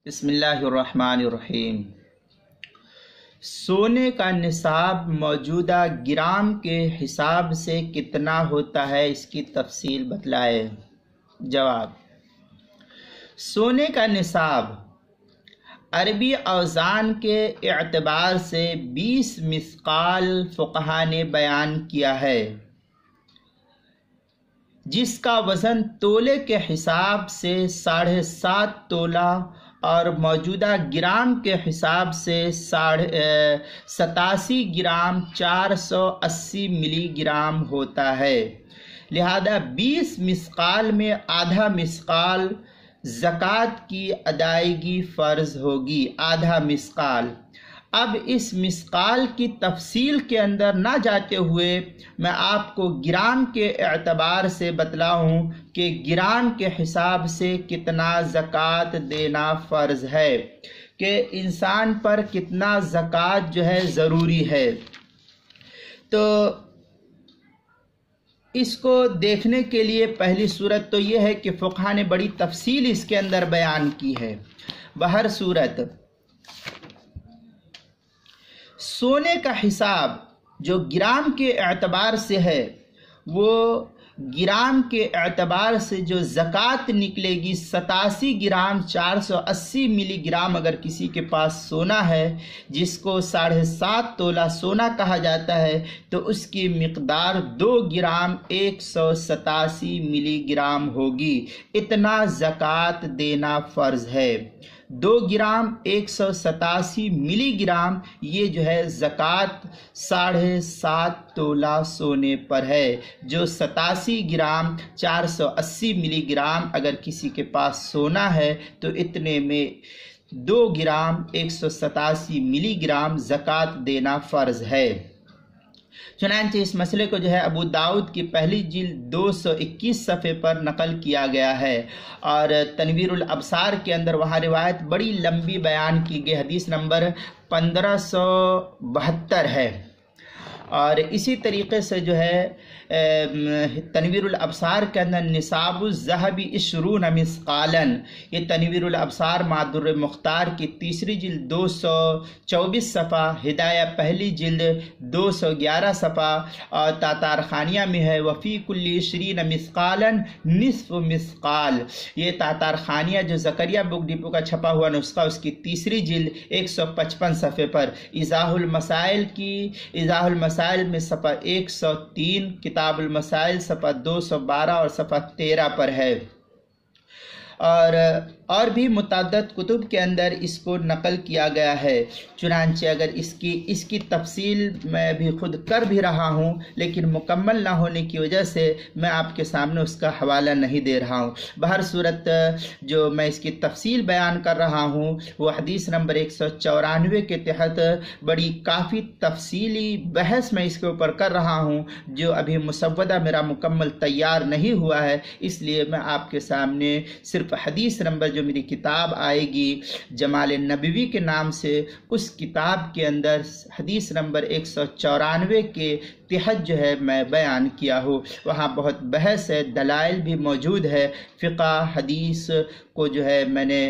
بسم اللہ الرحمن الرحیم۔ سونے کا نصاب موجودہ گرام کے حساب سے کتنا ہوتا ہے، اس کی تفصیل بتلائے۔ جواب: سونے کا نصاب عربی اوزان کے اعتبار سے 20 مثقال فقہا نے بیان کیا ہے، جس کا وزن تولے کے حساب سے 7.5 تولہ اور موجودہ گرام کے حساب سے 87 گرام 480 ملی گرام ہوتا ہے۔ لہذا 20 مثقال میں آدھا مثقال زکوٰۃ کی ادائیگی فرض ہوگی، آدھا مثقال۔ اب اس مثقال کی تفصیل کے اندر نہ جاتے ہوئے میں آپ کو گرام کے اعتبار سے بتلاؤں کہ گرام کے حساب سے کتنا زکوٰۃ دینا فرض ہے، کہ انسان پر کتنا زکوٰۃ جو ہے ضروری ہے۔ تو اس کو دیکھنے کے لیے پہلی صورت تو یہ ہے کہ فقہا نے بڑی تفصیل اس کے اندر بیان کی ہے۔ بہر صورت سونے کا حساب جو گرام کے اعتبار سے ہے، وہ گرام کے اعتبار سے جو زکوٰۃ نکلے گی 87 گرام 480 ملی گرام اگر کسی کے پاس سونا ہے، جس کو 7.5 تولہ سونا کہا جاتا ہے، تو اس کی مقدار 2 گرام 187 ملی گرام ہوگی۔ اتنا زکوٰۃ دینا فرض ہے۔ 2 گرام 187 ملی گرام یہ جو ہے زکوٰۃ 7.5 تولہ سونے پر ہے، جو 87 گرام 480 ملی گرام اگر کسی کے پاس سونا ہے تو اتنے میں 2 گرام 187 ملی گرام زکوٰۃ دینا فرض ہے۔ چنانچہ اس مسئلے کو جو ہے ابو داؤد کی پہلی جلد 221 صفحے پر نقل کیا گیا ہے، اور تنویر الابصار کے اندر وہاں روایت بڑی لمبی بیان کی گئی، حدیث نمبر 1572 ہے۔ اور اسی طریقے سے جو ہے تنویر الابصار کے اندر نصاب الذهب 20 مثقالا، یہ تنویر الابصار مادر مختار کی تیسری جلد 224 صفحہ، ہدایہ پہلی جلد 211 صفحہ، اور تاتار خانیہ میں ہے وفی کل 20 مثقالا نصف مثقال۔ یہ تاتار خانیہ جو زکریہ بک ڈپو کا چھپا ہوا نسخہ، اس کی تیسری جلد 155 صفحے پر، ایضاح المسائل میں صفحہ 103، کتاب المسائل صفحہ 212 اور صفحہ 13 پر ہے، اور بھی متعدد کتب کے اندر اس کو نقل کیا گیا ہے۔ چنانچہ اگر اس کی تفصیل میں بھی خود کر بھی رہا ہوں، لیکن مکمل نہ ہونے کی وجہ سے میں آپ کے سامنے اس کا حوالہ نہیں دے رہا ہوں۔ بہر صورت جو میں اس کی تفصیل بیان کر رہا ہوں وہ حدیث نمبر 194 کے تحت بڑی کافی تفصیلی بحث میں اس کے اوپر کر رہا ہوں، جو ابھی مسودہ میرا مکمل تیار نہیں ہوا ہے، اس لیے میں آپ کے سامنے صرف حدیث نمبر جو میری کتاب آئے گی جمال نبوی کے نام سے، اس کتاب کے اندر حدیث نمبر 194 کے تحت جو ہے میں بیان کیا ہوں۔ وہاں بہت بحث ہے، دلائل بھی موجود ہے، فقہ حدیث کو جو ہے میں نے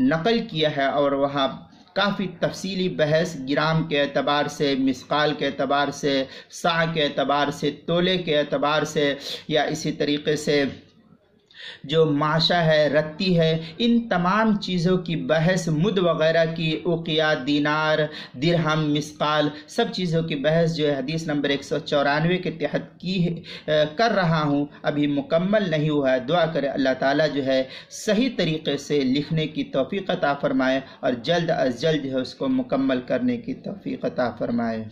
نقل کیا ہے، اور وہاں کافی تفصیلی بحث گرام کے اعتبار سے، مثقال کے اعتبار سے، سا کے اعتبار سے، تولے کے اعتبار سے، یا اسی طریقے سے جو معاشہ ہے، رتی ہے، ان تمام چیزوں کی بحث، مد وغیرہ کی، اوقیہ، دینار، درہم، مثقال، سب چیزوں کی بحث جو ہے حدیث نمبر 194 کے تحت کر رہا ہوں، ابھی مکمل نہیں ہوا ہے۔ دعا کرے اللہ تعالیٰ جو ہے صحیح طریقے سے لکھنے کی توفیق عطا فرمائے، اور جلد از جلد جو ہے اس کو مکمل کرنے کی توفیق عطا فرمائے۔